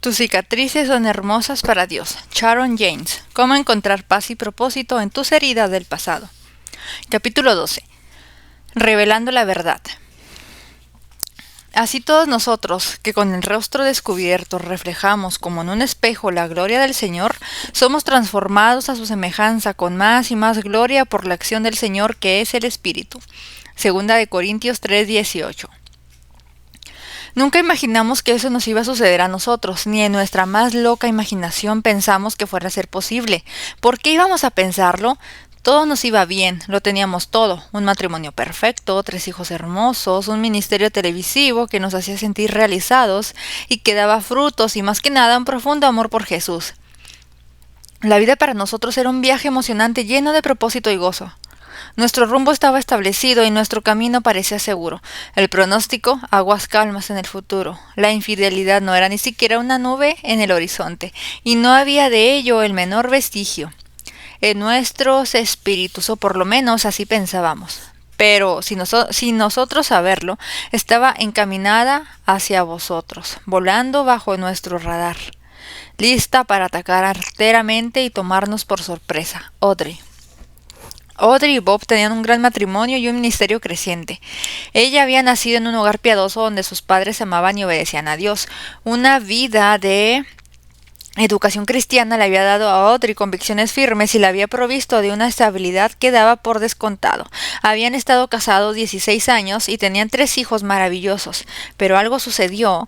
Tus cicatrices son hermosas para Dios. Sharon James. Cómo encontrar paz y propósito en tus heridas del pasado. Capítulo 12. Revelando la verdad. Así todos nosotros, que con el rostro descubierto reflejamos como en un espejo la gloria del Señor, somos transformados a su semejanza con más y más gloria por la acción del Señor que es el Espíritu. Segunda de Corintios 3:18. Nunca imaginamos que eso nos iba a suceder a nosotros, ni en nuestra más loca imaginación pensamos que fuera a ser posible. ¿Por qué íbamos a pensarlo? Todo nos iba bien, lo teníamos todo, un matrimonio perfecto, 3 hijos hermosos, un ministerio televisivo que nos hacía sentir realizados y que daba frutos y más que nada un profundo amor por Jesús. La vida para nosotros era un viaje emocionante lleno de propósito y gozo. Nuestro rumbo estaba establecido y nuestro camino parecía seguro. El pronóstico, aguas calmas en el futuro. La infidelidad no era ni siquiera una nube en el horizonte, y no había de ello el menor vestigio en nuestros espíritus, o por lo menos así pensábamos. Pero sin nosotros saberlo, estaba encaminada hacia vosotros, volando bajo nuestro radar, lista para atacar arteramente y tomarnos por sorpresa. Audrey y Bob tenían un gran matrimonio y un ministerio creciente. Ella había nacido en un hogar piadoso donde sus padres amaban y obedecían a Dios. Una vida de educación cristiana le había dado a Audrey convicciones firmes y la había provisto de una estabilidad que daba por descontado. Habían estado casados 16 años y tenían 3 hijos maravillosos, pero algo sucedió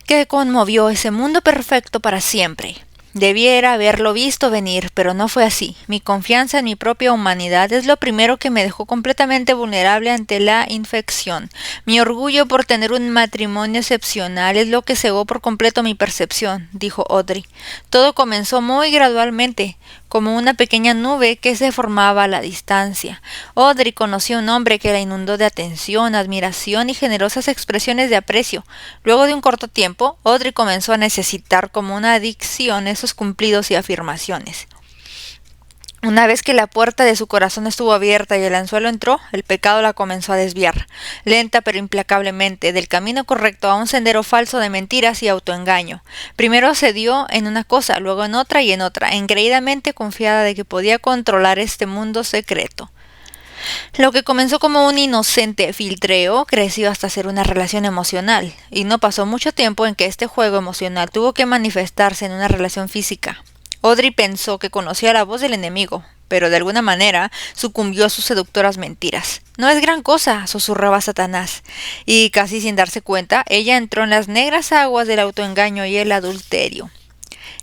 que conmovió ese mundo perfecto para siempre. Debiera haberlo visto venir, pero no fue así. Mi confianza en mi propia humanidad es lo primero que me dejó completamente vulnerable ante la infección. Mi orgullo por tener un matrimonio excepcional es lo que cegó por completo mi percepción, dijo Audrey. Todo comenzó muy gradualmente, como una pequeña nube que se formaba a la distancia. Audrey conoció a un hombre que la inundó de atención, admiración y generosas expresiones de aprecio. Luego de un corto tiempo, Audrey comenzó a necesitar como una adicción esos cumplidos y afirmaciones. Una vez que la puerta de su corazón estuvo abierta y el anzuelo entró, el pecado la comenzó a desviar, lenta pero implacablemente, del camino correcto a un sendero falso de mentiras y autoengaño. Primero cedió en una cosa, luego en otra y en otra, engreídamente confiada de que podía controlar este mundo secreto. Lo que comenzó como un inocente filtreo creció hasta ser una relación emocional, y no pasó mucho tiempo en que este juego emocional tuvo que manifestarse en una relación física. Audrey pensó que conocía la voz del enemigo, pero de alguna manera sucumbió a sus seductoras mentiras. No es gran cosa, susurraba Satanás, y casi sin darse cuenta, ella entró en las negras aguas del autoengaño y el adulterio.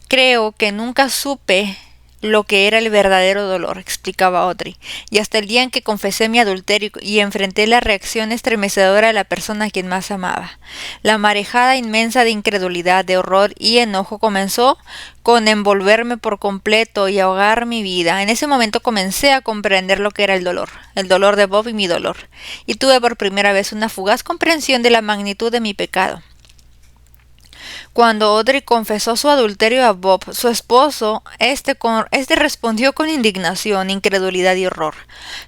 Creo que nunca supe lo que era el verdadero dolor, explicaba Audrey, y hasta el día en que confesé mi adulterio y enfrenté la reacción estremecedora de la persona a quien más amaba. La marejada inmensa de incredulidad, de horror y enojo comenzó con envolverme por completo y ahogar mi vida. En ese momento comencé a comprender lo que era el dolor de Bob y mi dolor, y tuve por primera vez una fugaz comprensión de la magnitud de mi pecado. Cuando Audrey confesó su adulterio a Bob, su esposo, este respondió con indignación, incredulidad y horror.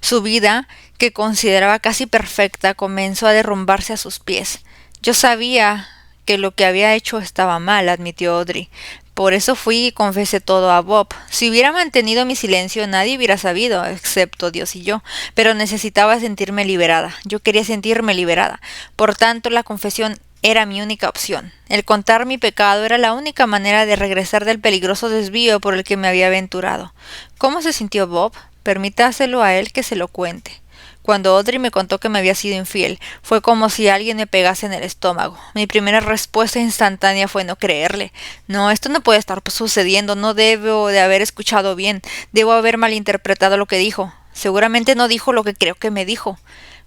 Su vida, que consideraba casi perfecta, comenzó a derrumbarse a sus pies. Yo sabía que lo que había hecho estaba mal, admitió Audrey. Por eso fui y confesé todo a Bob. Si hubiera mantenido mi silencio, nadie hubiera sabido, excepto Dios y yo. Pero necesitaba sentirme liberada. Yo quería sentirme liberada. Por tanto, la confesión era mi única opción. El contar mi pecado era la única manera de regresar del peligroso desvío por el que me había aventurado. ¿Cómo se sintió Bob? Permítaselo a él que se lo cuente. Cuando Audrey me contó que me había sido infiel, fue como si alguien me pegase en el estómago. Mi primera respuesta instantánea fue no creerle. No, esto no puede estar sucediendo, no debo de haber escuchado bien, debo haber malinterpretado lo que dijo. Seguramente no dijo lo que creo que me dijo.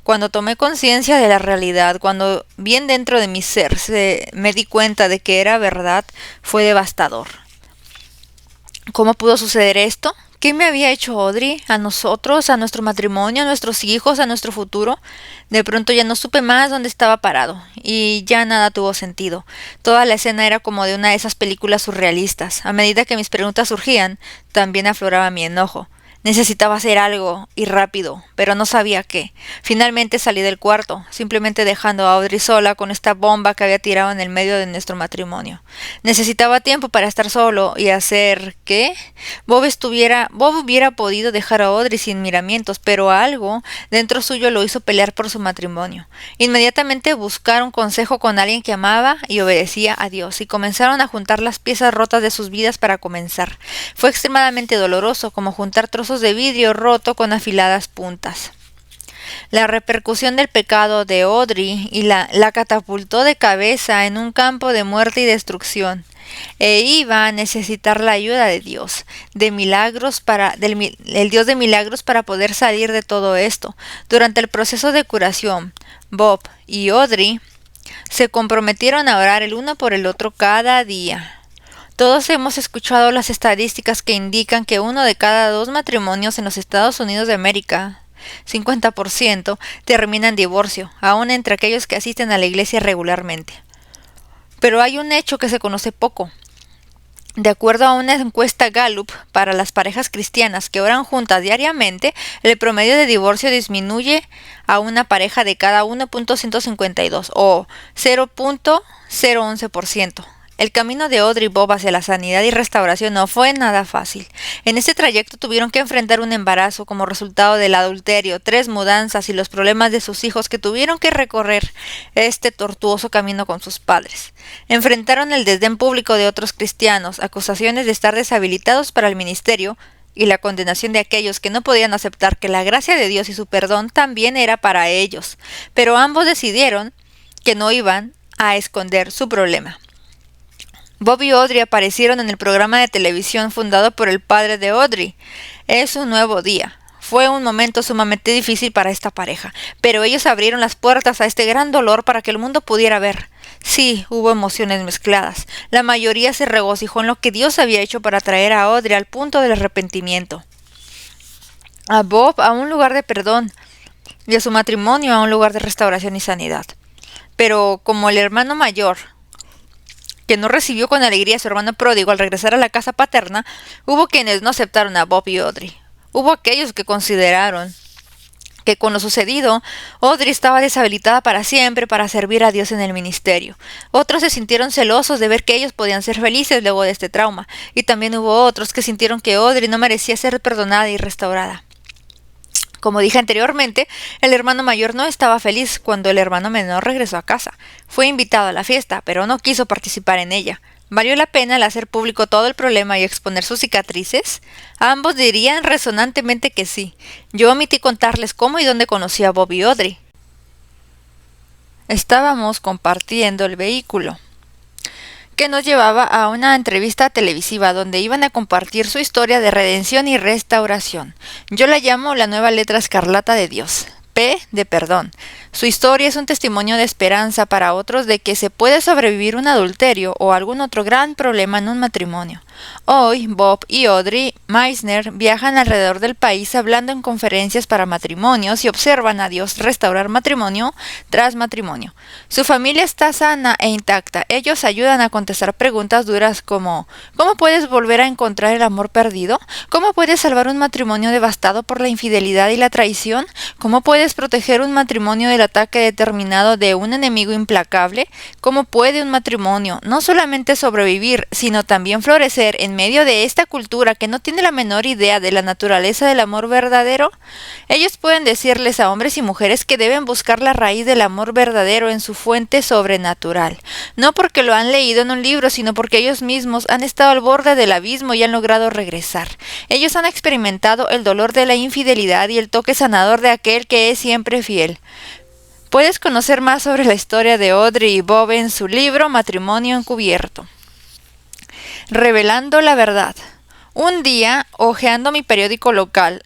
Cuando tomé conciencia de la realidad, cuando bien dentro de mi ser me di cuenta de que era verdad, fue devastador. ¿Cómo pudo suceder esto? ¿Qué me había hecho Audrey? ¿A nosotros? ¿A nuestro matrimonio? ¿A nuestros hijos? ¿A nuestro futuro? De pronto ya no supe más dónde estaba parado, y ya nada tuvo sentido. Toda la escena era como de una de esas películas surrealistas. A medida que mis preguntas surgían, también afloraba mi enojo. Necesitaba hacer algo, y rápido, pero no sabía qué. Finalmente salí del cuarto, simplemente dejando a Audrey sola con esta bomba que había tirado en el medio de nuestro matrimonio. Necesitaba tiempo para estar solo y hacer que Bob hubiera podido dejar a Audrey sin miramientos, pero algo dentro suyo lo hizo pelear por su matrimonio. Inmediatamente buscaron consejo con alguien que amaba y obedecía a Dios, y comenzaron a juntar las piezas rotas de sus vidas para comenzar. Fue extremadamente doloroso, como juntar trozos de vidrio roto con afiladas puntas. La repercusión del pecado de Audrey la catapultó de cabeza en un campo de muerte y destrucción, e iba a necesitar la ayuda de Dios, el Dios de milagros para poder salir de todo esto. Durante el proceso de curación, Bob y Audrey se comprometieron a orar el uno por el otro cada día. Todos hemos escuchado las estadísticas que indican que 1 de cada 2 matrimonios en los Estados Unidos de América, 50%, termina en divorcio, aun entre aquellos que asisten a la iglesia regularmente. Pero hay un hecho que se conoce poco. De acuerdo a una encuesta Gallup para las parejas cristianas que oran juntas diariamente, el promedio de divorcio disminuye a una pareja de cada 1.152 o 0.011%. El camino de Audrey y Bob hacia la sanidad y restauración no fue nada fácil. En este trayecto tuvieron que enfrentar un embarazo como resultado del adulterio, 3 mudanzas y los problemas de sus hijos que tuvieron que recorrer este tortuoso camino con sus padres. Enfrentaron el desdén público de otros cristianos, acusaciones de estar deshabilitados para el ministerio y la condenación de aquellos que no podían aceptar que la gracia de Dios y su perdón también era para ellos. Pero ambos decidieron que no iban a esconder su problema. Bob y Audrey aparecieron en el programa de televisión fundado por el padre de Audrey. Es un nuevo día. Fue un momento sumamente difícil para esta pareja, pero ellos abrieron las puertas a este gran dolor para que el mundo pudiera ver. Sí, hubo emociones mezcladas. La mayoría se regocijó en lo que Dios había hecho para traer a Audrey al punto del arrepentimiento, a Bob a un lugar de perdón y a su matrimonio a un lugar de restauración y sanidad. Pero como el hermano mayor, que no recibió con alegría a su hermano pródigo al regresar a la casa paterna, hubo quienes no aceptaron a Bob y Audrey. Hubo aquellos que consideraron que con lo sucedido, Audrey estaba deshabilitada para siempre para servir a Dios en el ministerio. Otros se sintieron celosos de ver que ellos podían ser felices luego de este trauma, y también hubo otros que sintieron que Audrey no merecía ser perdonada y restaurada. Como dije anteriormente, el hermano mayor no estaba feliz cuando el hermano menor regresó a casa. Fue invitado a la fiesta, pero no quiso participar en ella. ¿Valió la pena el hacer público todo el problema y exponer sus cicatrices? Ambos dirían resonantemente que sí. Yo omití contarles cómo y dónde conocí a Bob y Audrey. Estábamos compartiendo el vehículo que nos llevaba a una entrevista televisiva donde iban a compartir su historia de redención y restauración. Yo la llamo la nueva letra escarlata de Dios. P de perdón. Su historia es un testimonio de esperanza para otros de que se puede sobrevivir un adulterio o algún otro gran problema en un matrimonio. Hoy, Bob y Audrey Meisner viajan alrededor del país hablando en conferencias para matrimonios y observan a Dios restaurar matrimonio tras matrimonio. Su familia está sana e intacta. Ellos ayudan a contestar preguntas duras como ¿cómo puedes volver a encontrar el amor perdido? ¿Cómo puedes salvar un matrimonio devastado por la infidelidad y la traición? ¿Cómo puedes proteger un matrimonio del ataque determinado de un enemigo implacable? ¿Cómo puede un matrimonio no solamente sobrevivir, sino también florecer en medio de esta cultura que no tiene la menor idea de la naturaleza del amor verdadero? Ellos pueden decirles a hombres y mujeres que deben buscar la raíz del amor verdadero en su fuente sobrenatural, no porque lo han leído en un libro, sino porque ellos mismos han estado al borde del abismo y han logrado regresar. Ellos han experimentado el dolor de la infidelidad y el toque sanador de aquel que es siempre fiel. Puedes conocer más sobre la historia de Audrey y Bob en su libro Matrimonio Encubierto. Revelando la verdad. Un día, hojeando mi periódico local,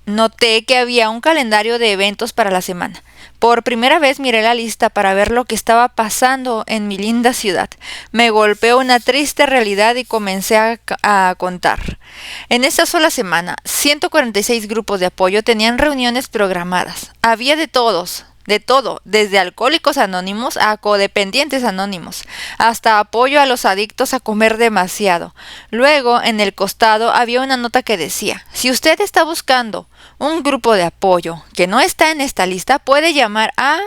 noté que había un calendario de eventos para la semana. Por primera vez miré la lista para ver lo que estaba pasando en mi linda ciudad. Me golpeó una triste realidad y comencé a contar. En esta sola semana, 146 grupos de apoyo tenían reuniones programadas. Había de todos, de todo, desde Alcohólicos Anónimos a Codependientes Anónimos, hasta apoyo a los adictos a comer demasiado. Luego, en el costado había una nota que decía: si usted está buscando un grupo de apoyo que no está en esta lista, puede llamar a...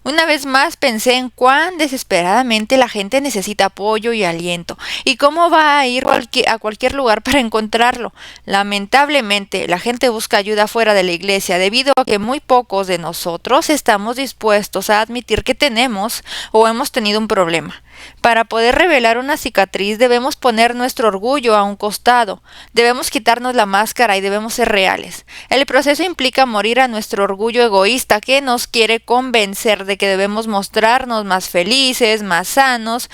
Una vez más pensé en cuán desesperadamente la gente necesita apoyo y aliento, y cómo va a ir a cualquier lugar para encontrarlo. Lamentablemente, la gente busca ayuda fuera de la iglesia debido a que muy pocos de nosotros estamos dispuestos a admitir que tenemos o hemos tenido un problema. Para poder revelar una cicatriz debemos poner nuestro orgullo a un costado, debemos quitarnos la máscara y debemos ser reales. El proceso implica morir a nuestro orgullo egoísta que nos quiere convencer de que debemos mostrarnos más felices, más sanos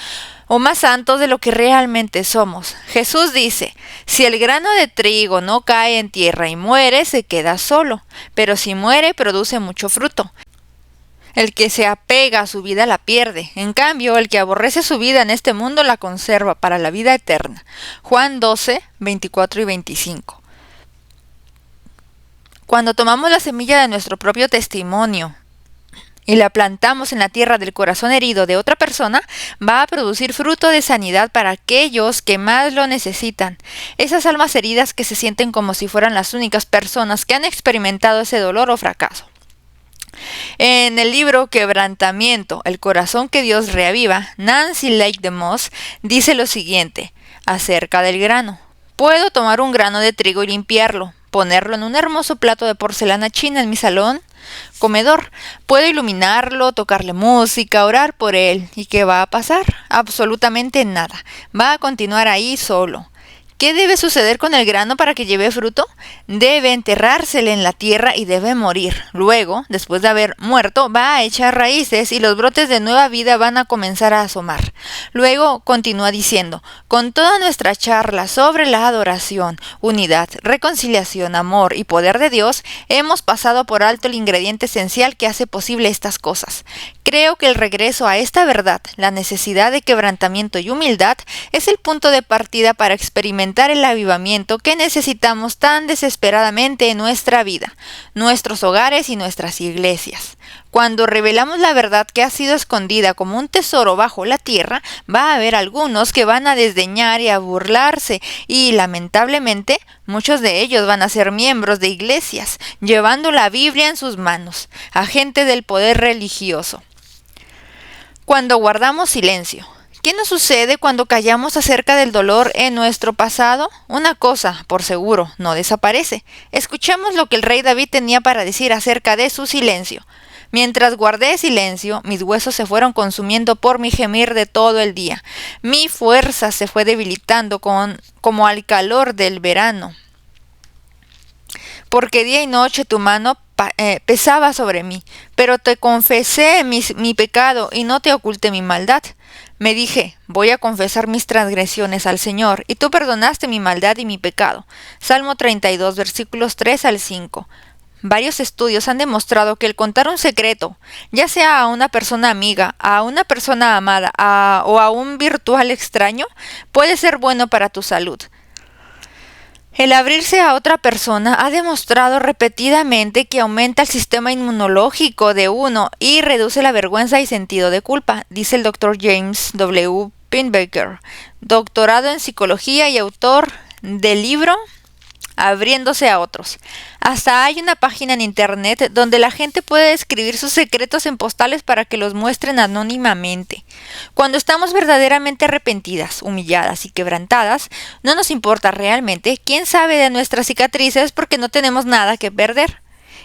o más santos de lo que realmente somos. Jesús dice: si el grano de trigo no cae en tierra y muere, se queda solo, pero si muere, produce mucho fruto. El que se apega a su vida la pierde. En cambio, el que aborrece su vida en este mundo la conserva para la vida eterna. Juan 12, 24 y 25. Cuando tomamos la semilla de nuestro propio testimonio y la plantamos en la tierra del corazón herido de otra persona, va a producir fruto de sanidad para aquellos que más lo necesitan. Esas almas heridas que se sienten como si fueran las únicas personas que han experimentado ese dolor o fracaso. En el libro Quebrantamiento, el corazón que Dios reaviva, Nancy Lake DeMoss dice lo siguiente acerca del grano: puedo tomar un grano de trigo y limpiarlo, ponerlo en un hermoso plato de porcelana china en mi salón comedor. Puedo iluminarlo, tocarle música, orar por él. ¿Y qué va a pasar? Absolutamente nada. Va a continuar ahí solo. ¿Qué debe suceder con el grano para que lleve fruto? Debe enterrársele en la tierra y debe morir. Luego, después de haber muerto, va a echar raíces y los brotes de nueva vida van a comenzar a asomar. Luego continúa diciendo: con toda nuestra charla sobre la adoración, unidad, reconciliación, amor y poder de Dios, hemos pasado por alto el ingrediente esencial que hace posible estas cosas. Creo que el regreso a esta verdad, la necesidad de quebrantamiento y humildad, es el punto de partida para experimentar el avivamiento que necesitamos tan desesperadamente en nuestra vida, nuestros hogares y nuestras iglesias. Cuando revelamos la verdad que ha sido escondida como un tesoro bajo la tierra, va a haber algunos que van a desdeñar y a burlarse, y lamentablemente muchos de ellos van a ser miembros de iglesias, llevando la Biblia en sus manos, agentes del poder religioso. Cuando guardamos silencio, ¿qué nos sucede cuando callamos acerca del dolor en nuestro pasado? Una cosa, por seguro, no desaparece. Escuchemos lo que el rey David tenía para decir acerca de su silencio. Mientras guardé silencio, mis huesos se fueron consumiendo por mi gemir de todo el día. Mi fuerza se fue debilitando como al calor del verano. Porque día y noche tu mano pesaba sobre mí, pero te confesé mi pecado y no te oculté mi maldad. Me dije: voy a confesar mis transgresiones al Señor, y tú perdonaste mi maldad y mi pecado. Salmo 32, versículos 3 al 5. Varios estudios han demostrado que el contar un secreto, ya sea a una persona amiga, a una persona amada o a un virtual extraño, puede ser bueno para tu salud. El abrirse a otra persona ha demostrado repetidamente que aumenta el sistema inmunológico de uno y reduce la vergüenza y sentido de culpa, dice el Dr. James W. Pinbaker, doctorado en psicología y autor del libro Abriéndose a otros. Hasta hay una página en internet donde la gente puede escribir sus secretos en postales para que los muestren anónimamente. Cuando estamos verdaderamente arrepentidas, humilladas y quebrantadas, no nos importa realmente quién sabe de nuestras cicatrices porque no tenemos nada que perder.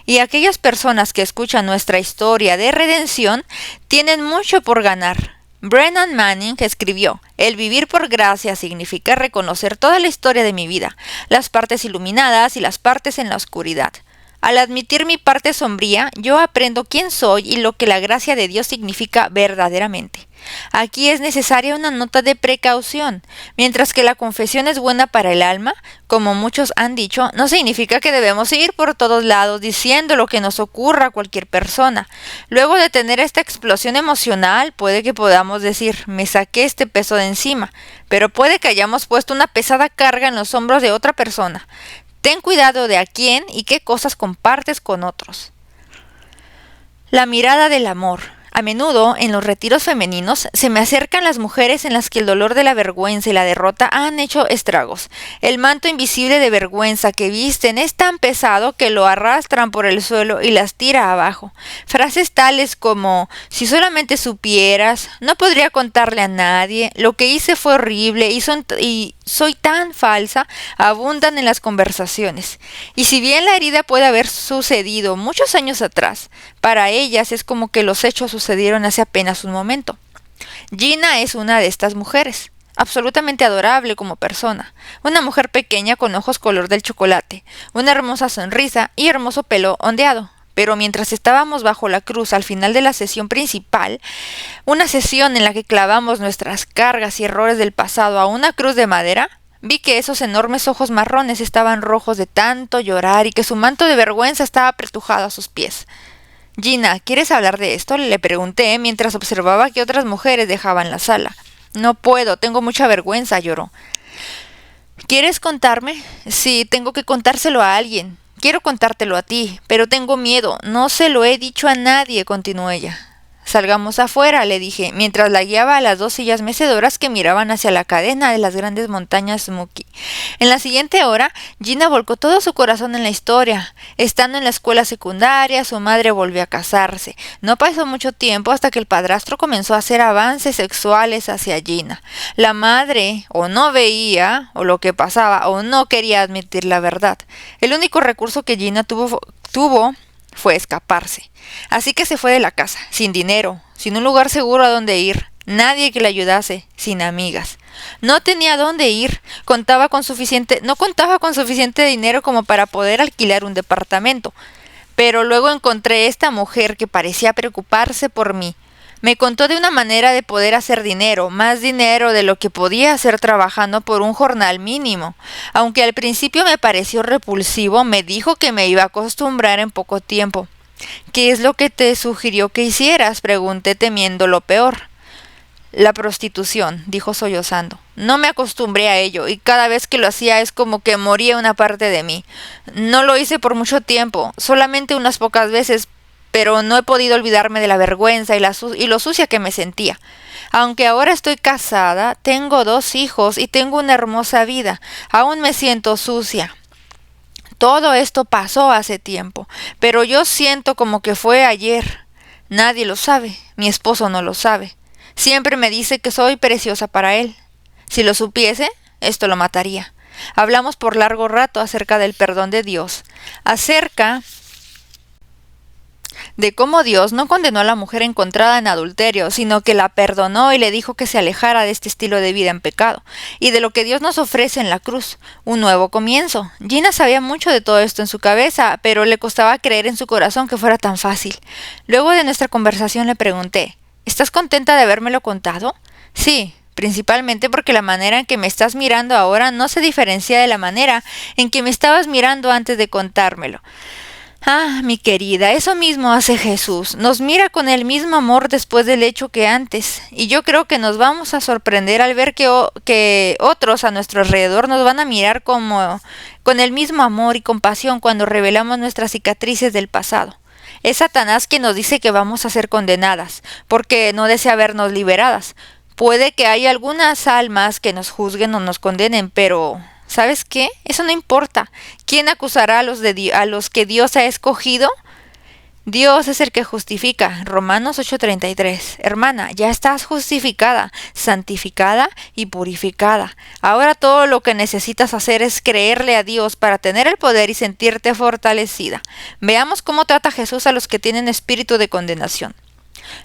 Y aquellas personas que escuchan nuestra historia de redención tienen mucho por ganar. Brennan Manning escribió: el vivir por gracia significa reconocer toda la historia de mi vida, las partes iluminadas y las partes en la oscuridad. Al admitir mi parte sombría, yo aprendo quién soy y lo que la gracia de Dios significa verdaderamente. Aquí es necesaria una nota de precaución. Mientras que la confesión es buena para el alma, como muchos han dicho, no significa que debemos ir por todos lados diciendo lo que nos ocurra a cualquier persona. Luego de tener esta explosión emocional, puede que podamos decir: me saqué este peso de encima, pero puede que hayamos puesto una pesada carga en los hombros de otra persona. Ten cuidado de a quién y qué cosas compartes con otros. La mirada del amor. A menudo, en los retiros femeninos, se me acercan las mujeres en las que el dolor de la vergüenza y la derrota han hecho estragos. El manto invisible de vergüenza que visten es tan pesado que lo arrastran por el suelo y las tira abajo. Frases tales como, si solamente supieras, no podría contarle a nadie, lo que hice fue horrible y soy tan falsa, abundan en las conversaciones. Y si bien la herida puede haber sucedido muchos años atrás, para ellas es como que los hechos sucedieron hace apenas un momento. Gina es una de estas mujeres, absolutamente adorable como persona, una mujer pequeña con ojos color del chocolate, una hermosa sonrisa y hermoso pelo ondeado. Pero mientras estábamos bajo la cruz al final de la sesión principal, una sesión en la que clavamos nuestras cargas y errores del pasado a una cruz de madera, vi que esos enormes ojos marrones estaban rojos de tanto llorar y que su manto de vergüenza estaba apretujado a sus pies. Gina, ¿quieres hablar de esto?, le pregunté mientras observaba que otras mujeres dejaban la sala. No puedo, tengo mucha vergüenza, lloró. ¿Quieres contarme? Sí, tengo que contárselo a alguien. Quiero contártelo a ti, pero tengo miedo. No se lo he dicho a nadie, continuó ella. Salgamos afuera, le dije, mientras la guiaba a las 2 sillas mecedoras que miraban hacia la cadena de las grandes montañas Smoky. En la siguiente hora, Gina volcó todo su corazón en la historia. Estando en la escuela secundaria, su madre volvió a casarse. No pasó mucho tiempo hasta que el padrastro comenzó a hacer avances sexuales hacia Gina. La madre o no veía, o lo que pasaba, o no quería admitir la verdad. El único recurso que Gina tuvo fue escaparse. Así que se fue de la casa, sin dinero, sin un lugar seguro a donde ir, nadie que le ayudase, sin amigas. No tenía dónde ir, no contaba con suficiente dinero como para poder alquilar un departamento. Pero luego encontré esta mujer que parecía preocuparse por mí. Me contó de una manera de poder hacer dinero, más dinero de lo que podía hacer trabajando por un jornal mínimo. Aunque al principio me pareció repulsivo, me dijo que me iba a acostumbrar en poco tiempo. ¿Qué es lo que te sugirió que hicieras?, pregunté temiendo lo peor. La prostitución, dijo sollozando. No me acostumbré a ello, y cada vez que lo hacía es como que moría una parte de mí. No lo hice por mucho tiempo, solamente unas pocas veces, pero no he podido olvidarme de la vergüenza y lo sucia que me sentía. Aunque ahora estoy casada, tengo 2 hijos y tengo una hermosa vida, aún me siento sucia. Todo esto pasó hace tiempo, pero yo siento como que fue ayer. Nadie lo sabe, mi esposo no lo sabe. Siempre me dice que soy preciosa para él. Si lo supiese, esto lo mataría. Hablamos por largo rato acerca del perdón de Dios, acerca de cómo Dios no condenó a la mujer encontrada en adulterio, sino que la perdonó y le dijo que se alejara de este estilo de vida en pecado, y de lo que Dios nos ofrece en la cruz, un nuevo comienzo. Gina sabía mucho de todo esto en su cabeza, pero le costaba creer en su corazón que fuera tan fácil. Luego de nuestra conversación le pregunté, ¿estás contenta de habérmelo contado? Sí, principalmente porque la manera en que me estás mirando ahora no se diferencia de la manera en que me estabas mirando antes de contármelo. Ah, mi querida, eso mismo hace Jesús. Nos mira con el mismo amor después del hecho que antes. Y yo creo que nos vamos a sorprender al ver que otros a nuestro alrededor nos van a mirar con el mismo amor y compasión cuando revelamos nuestras cicatrices del pasado. Es Satanás quien nos dice que vamos a ser condenadas, porque no desea vernos liberadas. Puede que haya algunas almas que nos juzguen o nos condenen, pero ¿sabes qué? Eso no importa. ¿Quién acusará a los que Dios ha escogido? Dios es el que justifica. Romanos 8:33. Hermana, ya estás justificada, santificada y purificada. Ahora todo lo que necesitas hacer es creerle a Dios para tener el poder y sentirte fortalecida. Veamos cómo trata Jesús a los que tienen espíritu de condenación.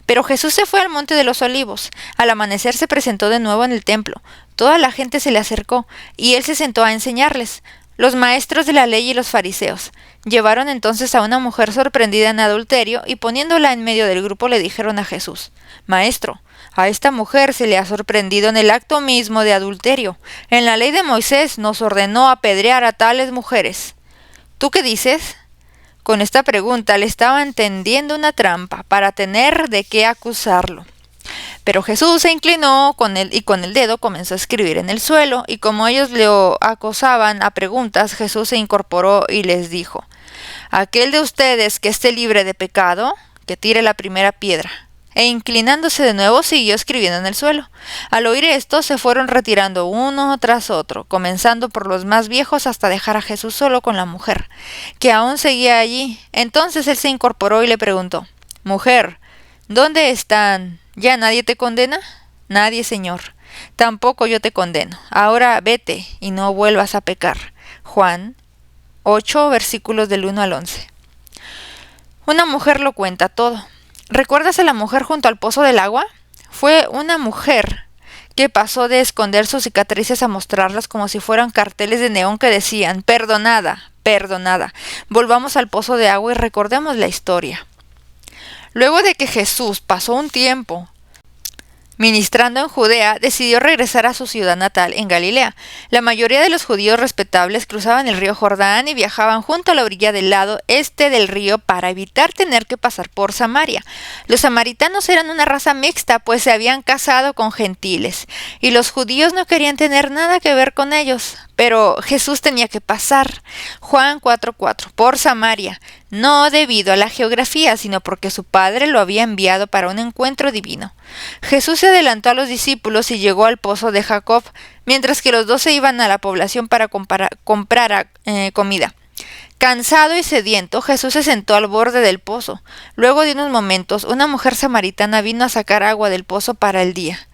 Pero Jesús se fue al monte de los olivos. Al amanecer se presentó de nuevo en el templo. Toda la gente se le acercó, y él se sentó a enseñarles. Los maestros de la ley y los fariseos llevaron entonces a una mujer sorprendida en adulterio, y poniéndola en medio del grupo le dijeron a Jesús, Maestro, a esta mujer se le ha sorprendido en el acto mismo de adulterio. En la ley de Moisés nos ordenó apedrear a tales mujeres. ¿Tú qué dices? Con esta pregunta le estaban tendiendo una trampa para tener de qué acusarlo. Pero Jesús se inclinó y con el dedo comenzó a escribir en el suelo, y como ellos le acosaban a preguntas, Jesús se incorporó y les dijo, «Aquel de ustedes que esté libre de pecado, que tire la primera piedra. E inclinándose de nuevo siguió escribiendo en el suelo. Al oír esto se fueron retirando uno tras otro, comenzando por los más viejos hasta dejar a Jesús solo con la mujer, que aún seguía allí. Entonces él se incorporó y le preguntó: «Mujer, ¿dónde están? ¿Ya nadie te condena?» «Nadie, Señor. Tampoco yo te condeno. Ahora vete y no vuelvas a pecar». Juan 8, versículos del 1 al 11. Una mujer lo cuenta todo. ¿Recuerdas a la mujer junto al pozo del agua? Fue una mujer que pasó de esconder sus cicatrices a mostrarlas como si fueran carteles de neón que decían: «Perdonada, perdonada». Volvamos al pozo de agua y recordemos la historia. Luego de que Jesús pasó un tiempo ministrando en Judea, decidió regresar a su ciudad natal, en Galilea. La mayoría de los judíos respetables cruzaban el río Jordán y viajaban junto a la orilla del lado este del río para evitar tener que pasar por Samaria. Los samaritanos eran una raza mixta, pues se habían casado con gentiles, y los judíos no querían tener nada que ver con ellos. Pero Jesús tenía que pasar. Juan 4:4, por Samaria, no debido a la geografía, sino porque su Padre lo había enviado para un encuentro divino. Jesús se adelantó a los discípulos y llegó al pozo de Jacob, mientras que los 12 iban a la población para comprar comida. Cansado y sediento, Jesús se sentó al borde del pozo. Luego de unos momentos, una mujer samaritana vino a sacar agua del pozo para el día.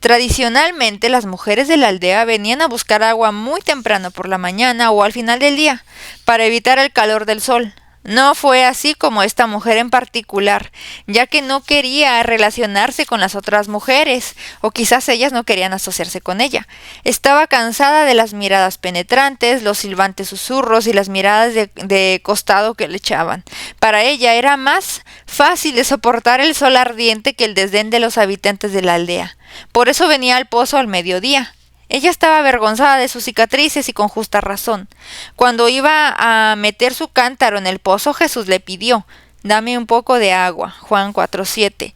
Tradicionalmente, las mujeres de la aldea venían a buscar agua muy temprano por la mañana o al final del día, para evitar el calor del sol. No fue así como esta mujer en particular, ya que no quería relacionarse con las otras mujeres, o quizás ellas no querían asociarse con ella. Estaba cansada de las miradas penetrantes, los silbantes susurros y las miradas de costado que le echaban. Para ella era más fácil de soportar el sol ardiente que el desdén de los habitantes de la aldea. Por eso venía al pozo al mediodía. Ella estaba avergonzada de sus cicatrices y con justa razón. Cuando iba a meter su cántaro en el pozo, Jesús le pidió: «Dame un poco de agua». Juan 4:7.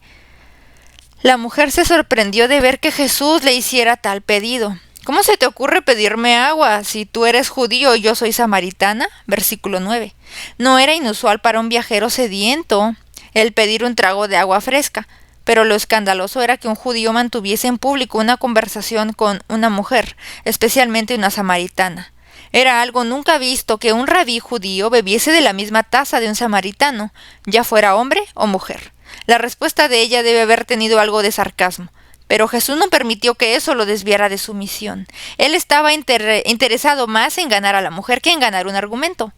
La mujer se sorprendió de ver que Jesús le hiciera tal pedido. «¿Cómo se te ocurre pedirme agua si tú eres judío y yo soy samaritana?» Versículo 9. No era inusual para un viajero sediento el pedir un trago de agua fresca. Pero lo escandaloso era que un judío mantuviese en público una conversación con una mujer, especialmente una samaritana. Era algo nunca visto que un rabí judío bebiese de la misma taza de un samaritano, ya fuera hombre o mujer. La respuesta de ella debe haber tenido algo de sarcasmo, pero Jesús no permitió que eso lo desviara de su misión. Él estaba interesado más en ganar a la mujer que en ganar un argumento.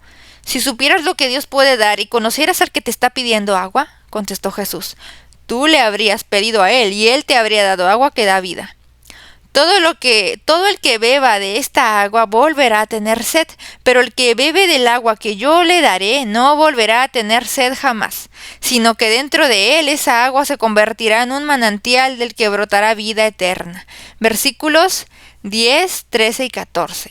«Si supieras lo que Dios puede dar y conocieras al que te está pidiendo agua», contestó Jesús, «tú le habrías pedido a él y él te habría dado agua que da vida. Todo el que beba de esta agua volverá a tener sed, pero el que bebe del agua que yo le daré no volverá a tener sed jamás, sino que dentro de él esa agua se convertirá en un manantial del que brotará vida eterna». Versículos 10, 13 y 14.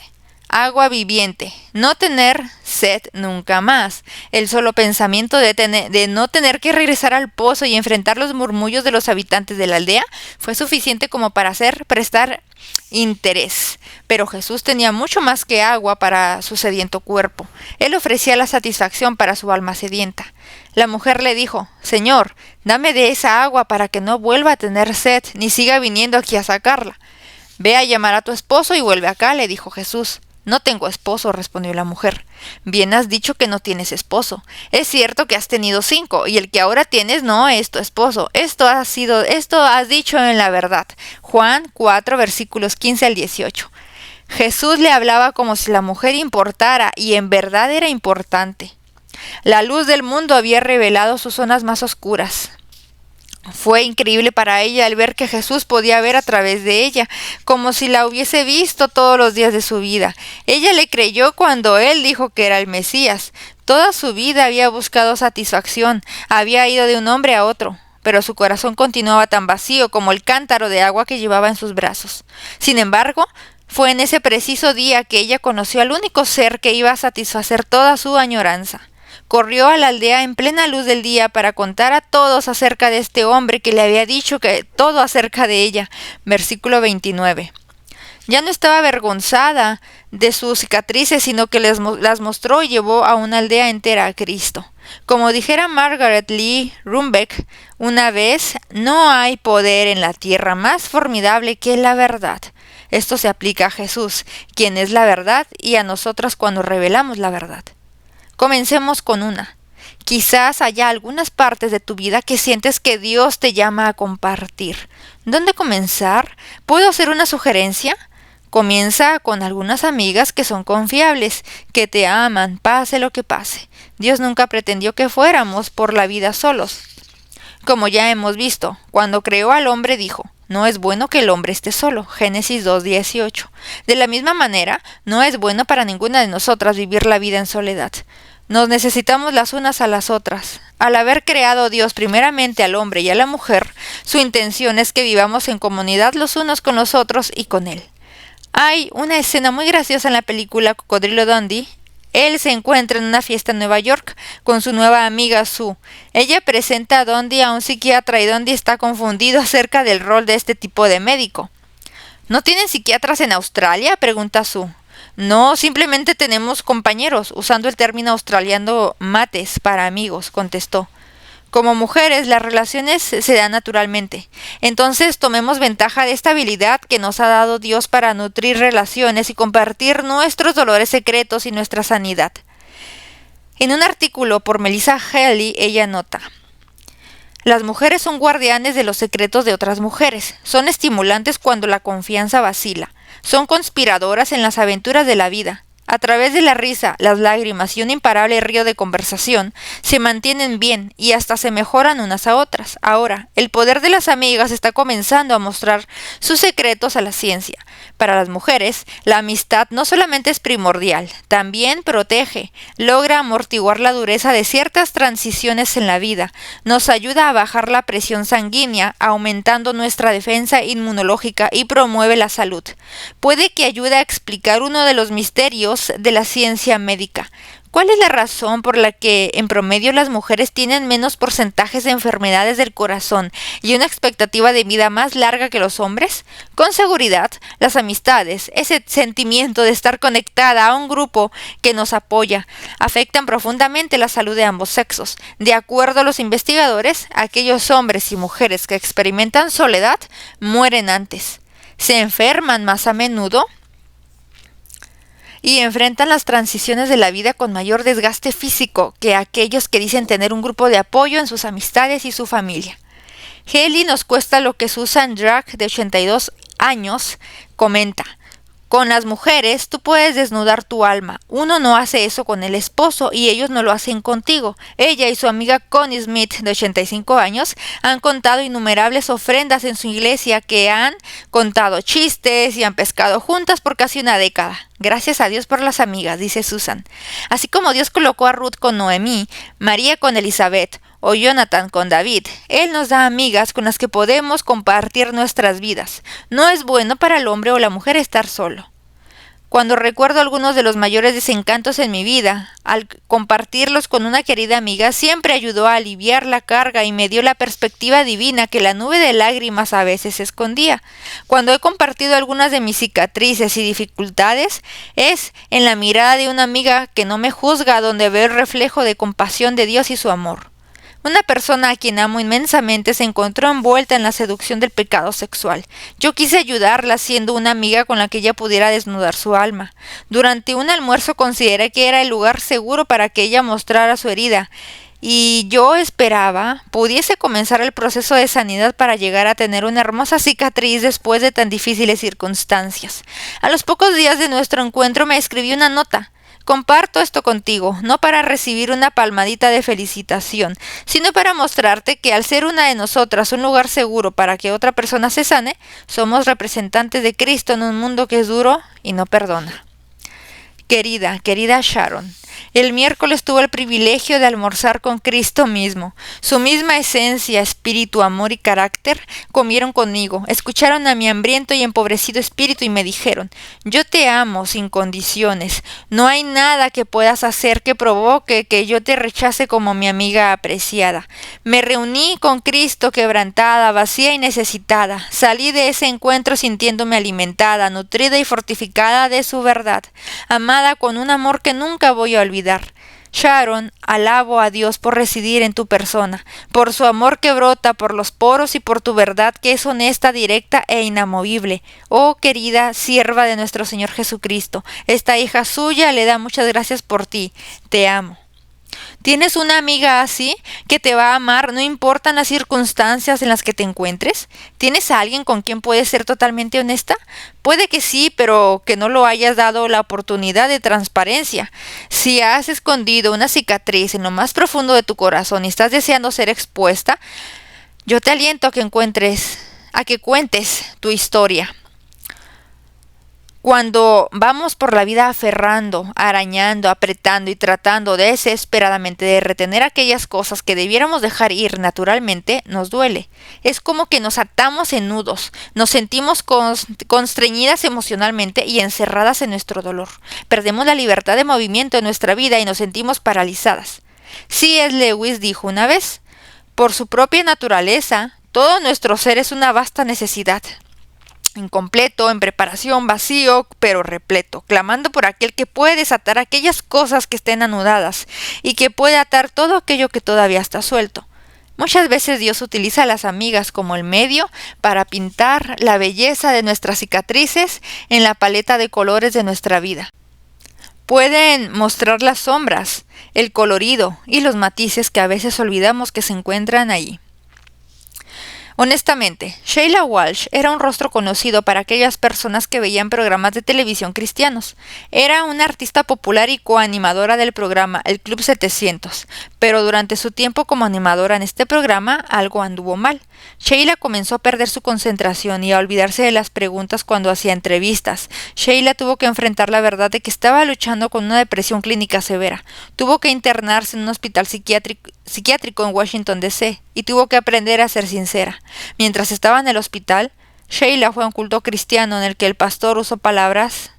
Agua viviente, no tener sed nunca más. El solo pensamiento de no tener que regresar al pozo y enfrentar los murmullos de los habitantes de la aldea fue suficiente como para prestar interés. Pero Jesús tenía mucho más que agua para su sediento cuerpo. Él ofrecía la satisfacción para su alma sedienta. La mujer le dijo: «Señor, dame de esa agua para que no vuelva a tener sed, ni siga viniendo aquí a sacarla». «Ve a llamar a tu esposo y vuelve acá», le dijo Jesús. «No tengo esposo», respondió la mujer. «Bien has dicho que no tienes esposo. Es cierto que has tenido 5, y el que ahora tienes no es tu esposo. Esto has dicho en la verdad». Juan 4, versículos 15 al 18. Jesús le hablaba como si la mujer importara, y en verdad era importante. La luz del mundo había revelado sus zonas más oscuras. Fue increíble para ella al ver que Jesús podía ver a través de ella, como si la hubiese visto todos los días de su vida. Ella le creyó cuando él dijo que era el Mesías. Toda su vida había buscado satisfacción, había ido de un hombre a otro, pero su corazón continuaba tan vacío como el cántaro de agua que llevaba en sus brazos. Sin embargo, fue en ese preciso día que ella conoció al único ser que iba a satisfacer toda su añoranza. Corrió a la aldea en plena luz del día para contar a todos acerca de este hombre que le había dicho que todo acerca de ella. Versículo 29. Ya no estaba avergonzada de sus cicatrices, sino que las mostró y llevó a una aldea entera a Cristo. Como dijera Margaret Lee Rumbeck una vez, no hay poder en la tierra más formidable que la verdad. Esto se aplica a Jesús, quien es la verdad, y a nosotras cuando revelamos la verdad. Comencemos con una. Quizás haya algunas partes de tu vida que sientes que Dios te llama a compartir. ¿Dónde comenzar? ¿Puedo hacer una sugerencia? Comienza con algunas amigas que son confiables, que te aman, pase lo que pase. Dios nunca pretendió que fuéramos por la vida solos. Como ya hemos visto, cuando creó al hombre dijo, no es bueno que el hombre esté solo. Génesis 2:18. De la misma manera, no es bueno para ninguna de nosotras vivir la vida en soledad. Nos necesitamos las unas a las otras. Al haber creado Dios primeramente al hombre y a la mujer, su intención es que vivamos en comunidad los unos con los otros y con Él. Hay una escena muy graciosa en la película Cocodrilo Dundee. Él se encuentra en una fiesta en Nueva York con su nueva amiga Sue. Ella presenta a Dundee a un psiquiatra y Dundee está confundido acerca del rol de este tipo de médico. ¿No tienen psiquiatras en Australia?, pregunta Sue. No, simplemente tenemos compañeros, usando el término australiano mates para amigos, contestó. Como mujeres, las relaciones se dan naturalmente. Entonces, tomemos ventaja de esta habilidad que nos ha dado Dios para nutrir relaciones y compartir nuestros dolores secretos y nuestra sanidad. En un artículo por Melissa Haley, ella nota: las mujeres son guardianes de los secretos de otras mujeres. Son estimulantes cuando la confianza vacila. Son conspiradoras en las aventuras de la vida. A través de la risa, las lágrimas y un imparable río de conversación, se mantienen bien y hasta se mejoran unas a otras. Ahora, el poder de las amigas está comenzando a mostrar sus secretos a la ciencia. Para las mujeres, la amistad no solamente es primordial, también protege, logra amortiguar la dureza de ciertas transiciones en la vida, nos ayuda a bajar la presión sanguínea, aumentando nuestra defensa inmunológica y promueve la salud. Puede que ayude a explicar uno de los misterios de la ciencia médica. ¿Cuál es la razón por la que en promedio las mujeres tienen menos porcentajes de enfermedades del corazón y una expectativa de vida más larga que los hombres? Con seguridad, las amistades, ese sentimiento de estar conectada a un grupo que nos apoya, afectan profundamente la salud de ambos sexos. De acuerdo a los investigadores, aquellos hombres y mujeres que experimentan soledad mueren antes, se enferman más a menudo y enfrentan las transiciones de la vida con mayor desgaste físico que aquellos que dicen tener un grupo de apoyo en sus amistades y su familia. Haley nos cuesta lo que Susan Drake, de 82 años, comenta. Con las mujeres, tú puedes desnudar tu alma. Uno no hace eso con el esposo y ellos no lo hacen contigo. Ella y su amiga Connie Smith, de 85 años, han contado innumerables ofrendas en su iglesia, que han contado chistes y han pescado juntas por casi una década. Gracias a Dios por las amigas, dice Susan. Así como Dios colocó a Ruth con Noemí, María con Elizabeth o Jonathan con David, Él nos da amigas con las que podemos compartir nuestras vidas. No es bueno para el hombre o la mujer estar solo. Cuando recuerdo algunos de los mayores desencantos en mi vida, al compartirlos con una querida amiga, siempre ayudó a aliviar la carga y me dio la perspectiva divina que la nube de lágrimas a veces escondía. Cuando he compartido algunas de mis cicatrices y dificultades, es en la mirada de una amiga que no me juzga donde veo el reflejo de compasión de Dios y su amor. Una persona a quien amo inmensamente se encontró envuelta en la seducción del pecado sexual. Yo quise ayudarla siendo una amiga con la que ella pudiera desnudar su alma. Durante un almuerzo consideré que era el lugar seguro para que ella mostrara su herida, y yo esperaba pudiese comenzar el proceso de sanidad para llegar a tener una hermosa cicatriz después de tan difíciles circunstancias. A los pocos días de nuestro encuentro me escribió una nota. Comparto esto contigo, no para recibir una palmadita de felicitación, sino para mostrarte que al ser una de nosotras un lugar seguro para que otra persona se sane, somos representantes de Cristo en un mundo que es duro y no perdona. Querida Sharon, el miércoles tuve el privilegio de almorzar con Cristo mismo. Su misma esencia, espíritu, amor y carácter comieron conmigo, escucharon a mi hambriento y empobrecido espíritu y me dijeron: yo te amo sin condiciones. No hay nada que puedas hacer que provoque que yo te rechace como mi amiga apreciada. Me reuní con Cristo quebrantada, vacía y necesitada. Salí de ese encuentro sintiéndome alimentada, nutrida y fortificada de su verdad, amada con un amor que nunca voy a olvidar. Sharon, alabo a Dios por residir en tu persona, por su amor que brota por los poros y por tu verdad que es honesta, directa e inamovible. Oh querida sierva de nuestro Señor Jesucristo, esta hija suya le da muchas gracias por ti. Te amo. ¿Tienes una amiga así que te va a amar no importan las circunstancias en las que te encuentres? ¿Tienes a alguien con quien puedes ser totalmente honesta? Puede que sí, pero que no lo hayas dado la oportunidad de transparencia. Si has escondido una cicatriz en lo más profundo de tu corazón y estás deseando ser expuesta, yo te aliento a que cuentes tu historia. Cuando vamos por la vida aferrando, arañando, apretando y tratando desesperadamente de retener aquellas cosas que debiéramos dejar ir naturalmente, nos duele. Es como que nos atamos en nudos, nos sentimos constreñidas emocionalmente y encerradas en nuestro dolor. Perdemos la libertad de movimiento en nuestra vida y nos sentimos paralizadas. C.S. Lewis dijo una vez, por su propia naturaleza, todo nuestro ser es una vasta necesidad. Incompleto, en preparación, vacío, pero repleto, clamando por aquel que puede desatar aquellas cosas que estén anudadas y que puede atar todo aquello que todavía está suelto. Muchas veces Dios utiliza a las amigas como el medio para pintar la belleza de nuestras cicatrices en la paleta de colores de nuestra vida. Pueden mostrar las sombras, el colorido y los matices que a veces olvidamos que se encuentran allí. Honestamente, Sheila Walsh era un rostro conocido para aquellas personas que veían programas de televisión cristianos. Era una artista popular y coanimadora del programa El Club 700, pero durante su tiempo como animadora en este programa algo anduvo mal. Sheila comenzó a perder su concentración y a olvidarse de las preguntas cuando hacía entrevistas. Sheila tuvo que enfrentar la verdad de que estaba luchando con una depresión clínica severa. Tuvo que internarse en un hospital psiquiátrico en Washington, D.C. y tuvo que aprender a ser sincera. Mientras estaba en el hospital, Sheila fue a un culto cristiano en el que el pastor puso palabras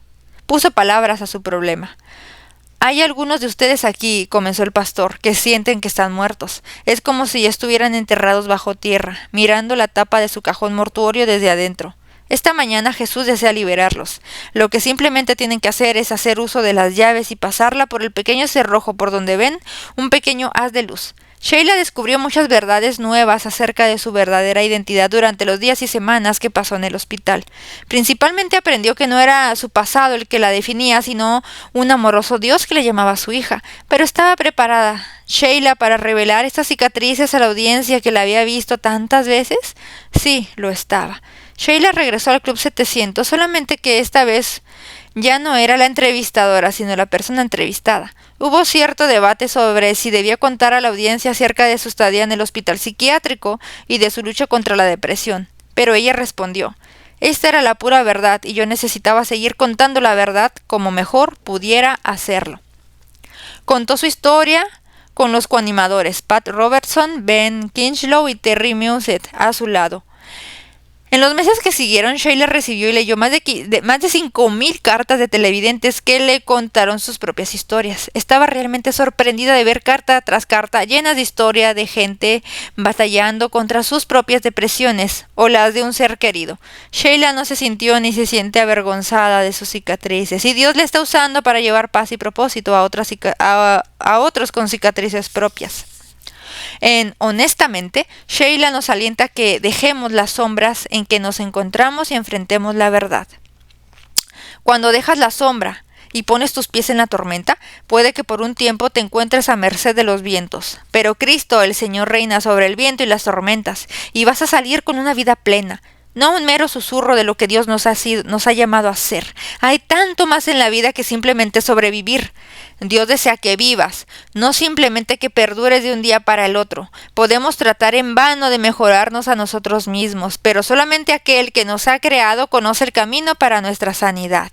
a su problema. Hay algunos de ustedes aquí, comenzó el pastor, que sienten que están muertos. Es como si ya estuvieran enterrados bajo tierra, mirando la tapa de su cajón mortuorio desde adentro. Esta mañana Jesús desea liberarlos. Lo que simplemente tienen que hacer es hacer uso de las llaves y pasarla por el pequeño cerrojo por donde ven un pequeño haz de luz. Sheila descubrió muchas verdades nuevas acerca de su verdadera identidad durante los días y semanas que pasó en el hospital. Principalmente aprendió que no era su pasado el que la definía, sino un amoroso Dios que le llamaba a su hija. Pero estaba preparada Sheila para revelar estas cicatrices a la audiencia que la había visto tantas veces. Sí, lo estaba. Sheila regresó al Club 700, solamente que esta vez ya no era la entrevistadora, sino la persona entrevistada. Hubo cierto debate sobre si debía contar a la audiencia acerca de su estadía en el hospital psiquiátrico y de su lucha contra la depresión, pero ella respondió: esta era la pura verdad y yo necesitaba seguir contando la verdad como mejor pudiera hacerlo. Contó su historia con los coanimadores Pat Robertson, Ben Kinchlow y Terry Musset a su lado. En los meses que siguieron, Sheila recibió y leyó más de 5,000 cartas de televidentes que le contaron sus propias historias. Estaba realmente sorprendida de ver carta tras carta llenas de historia de gente batallando contra sus propias depresiones o las de un ser querido. Sheila no se sintió ni se siente avergonzada de sus cicatrices y Dios le está usando para llevar paz y propósito a otros con cicatrices propias. Honestamente, Sheila nos alienta a que dejemos las sombras en que nos encontramos y enfrentemos la verdad. Cuando dejas la sombra y pones tus pies en la tormenta, puede que por un tiempo te encuentres a merced de los vientos. Pero Cristo, el Señor, reina sobre el viento y las tormentas, y vas a salir con una vida plena. No un mero susurro de lo que Dios nos ha llamado a ser. Hay tanto más en la vida que simplemente sobrevivir. Dios desea que vivas, no simplemente que perdures de un día para el otro. Podemos tratar en vano de mejorarnos a nosotros mismos, pero solamente aquel que nos ha creado conoce el camino para nuestra sanidad.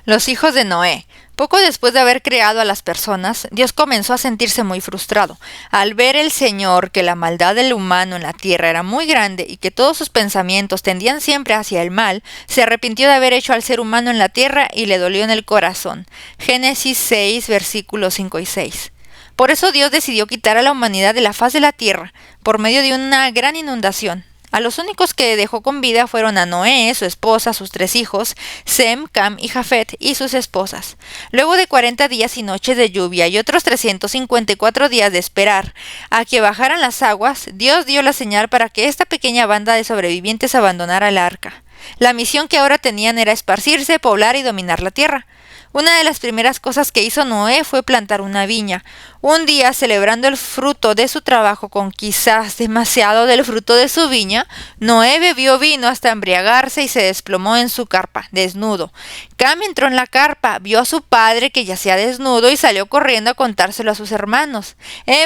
Los hijos de Noé. Poco después de haber creado a las personas, Dios comenzó a sentirse muy frustrado. Al ver el Señor que la maldad del humano en la tierra era muy grande y que todos sus pensamientos tendían siempre hacia el mal, se arrepintió de haber hecho al ser humano en la tierra y le dolió en el corazón. Génesis 6, versículos 5 y 6. Por eso Dios decidió quitar a la humanidad de la faz de la tierra por medio de una gran inundación. A los únicos que dejó con vida fueron a Noé, su esposa, sus 3 hijos, Sem, Cam y Jafet, y sus esposas. Luego de 40 días y noches de lluvia y otros 354 días de esperar a que bajaran las aguas, Dios dio la señal para que esta pequeña banda de sobrevivientes abandonara el arca. La misión que ahora tenían era esparcirse, poblar y dominar la tierra. Una de las primeras cosas que hizo Noé fue plantar una viña. Un día, celebrando el fruto de su trabajo con quizás demasiado del fruto de su viña, Noé bebió vino hasta embriagarse y se desplomó en su carpa, desnudo. Cam entró en la carpa, vio a su padre que yacía desnudo y salió corriendo a contárselo a sus hermanos.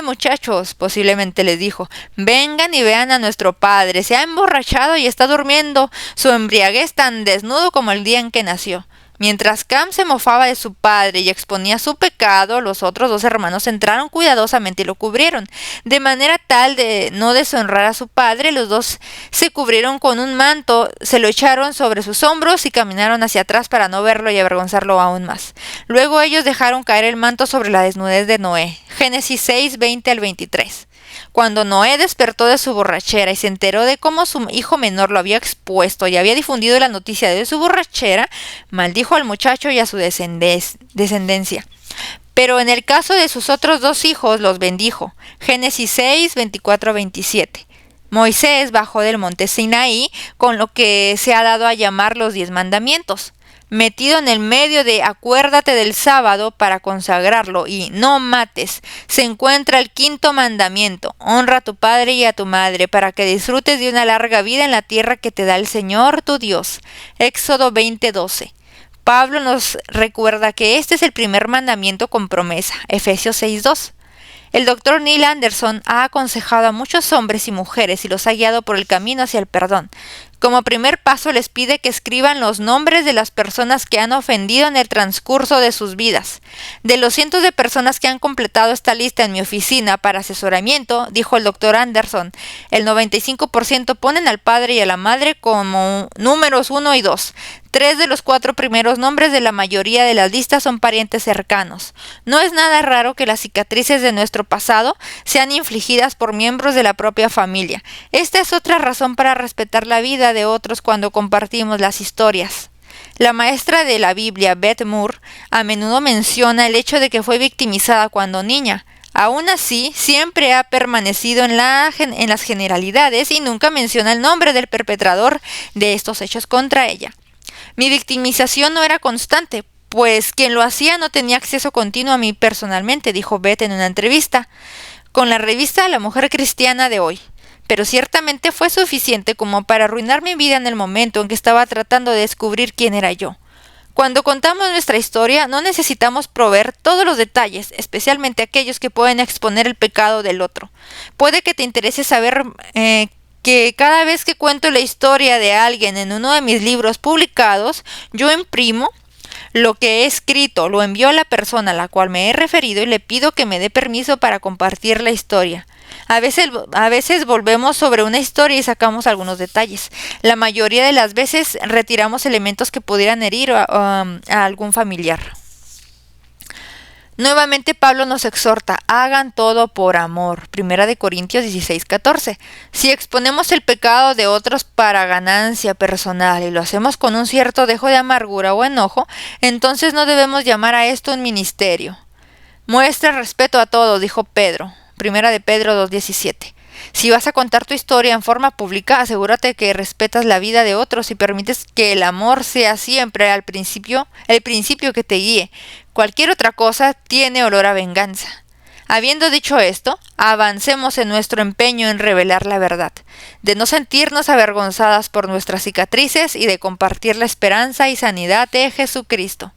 Muchachos, posiblemente les dijo, vengan y vean a nuestro padre, se ha emborrachado y está durmiendo. Su embriaguez tan desnudo como el día en que nació. Mientras Cam se mofaba de su padre y exponía su pecado, los otros 2 hermanos entraron cuidadosamente y lo cubrieron. De manera tal de no deshonrar a su padre, los dos se cubrieron con un manto, se lo echaron sobre sus hombros y caminaron hacia atrás para no verlo y avergonzarlo aún más. Luego ellos dejaron caer el manto sobre la desnudez de Noé. Génesis 6, 20 al 23. Cuando Noé despertó de su borrachera y se enteró de cómo su hijo menor lo había expuesto y había difundido la noticia de su borrachera, maldijo al muchacho y a su descendencia. Pero en el caso de sus otros 2 hijos los bendijo. Génesis 6, 24 a 27. Moisés bajó del monte Sinaí con lo que se ha dado a llamar los 10 mandamientos. Metido en el medio de acuérdate del sábado para consagrarlo y no mates, se encuentra el 5.º mandamiento, honra a tu padre y a tu madre para que disfrutes de una larga vida en la tierra que te da el Señor tu Dios. Éxodo 20:12. Pablo nos recuerda que este es el primer mandamiento con promesa, Efesios 6:2. El doctor Neil Anderson ha aconsejado a muchos hombres y mujeres y los ha guiado por el camino hacia el perdón. Como primer paso les pide que escriban los nombres de las personas que han ofendido en el transcurso de sus vidas. De los cientos de personas que han completado esta lista en mi oficina para asesoramiento, dijo el doctor Anderson, el 95% ponen al padre y a la madre como números 1 y 2. 3 de los 4 primeros nombres de la mayoría de las listas son parientes cercanos. No es nada raro que las cicatrices de nuestro pasado sean infligidas por miembros de la propia familia. Esta es otra razón para respetar la vida de otros cuando compartimos las historias. La maestra de la Biblia, Beth Moore, a menudo menciona el hecho de que fue victimizada cuando niña. Aún así, siempre ha permanecido en las generalidades y nunca menciona el nombre del perpetrador de estos hechos contra ella. Mi victimización no era constante, pues quien lo hacía no tenía acceso continuo a mí personalmente, dijo Beth en una entrevista con la revista La Mujer Cristiana de Hoy. Pero ciertamente fue suficiente como para arruinar mi vida en el momento en que estaba tratando de descubrir quién era yo. Cuando contamos nuestra historia, no necesitamos proveer todos los detalles, especialmente aquellos que pueden exponer el pecado del otro. Puede que te interese saber que cada vez que cuento la historia de alguien en uno de mis libros publicados, yo imprimo lo que he escrito, lo envío a la persona a la cual me he referido y le pido que me dé permiso para compartir la historia. A veces volvemos sobre una historia y sacamos algunos detalles. La mayoría de las veces retiramos elementos que pudieran herir a algún familiar. Nuevamente Pablo nos exhorta, hagan todo por amor. 1 Corintios 16:14. Si exponemos el pecado de otros para ganancia personal y lo hacemos con un cierto dejo de amargura o enojo, entonces no debemos llamar a esto un ministerio. Muestra respeto a todos, dijo Pedro. 1 Pedro 2:17. Si vas a contar tu historia en forma pública, asegúrate que respetas la vida de otros y permites que el amor sea siempre el principio que te guíe. Cualquier otra cosa tiene olor a venganza. Habiendo dicho esto, avancemos en nuestro empeño en revelar la verdad, de no sentirnos avergonzadas por nuestras cicatrices y de compartir la esperanza y sanidad de Jesucristo.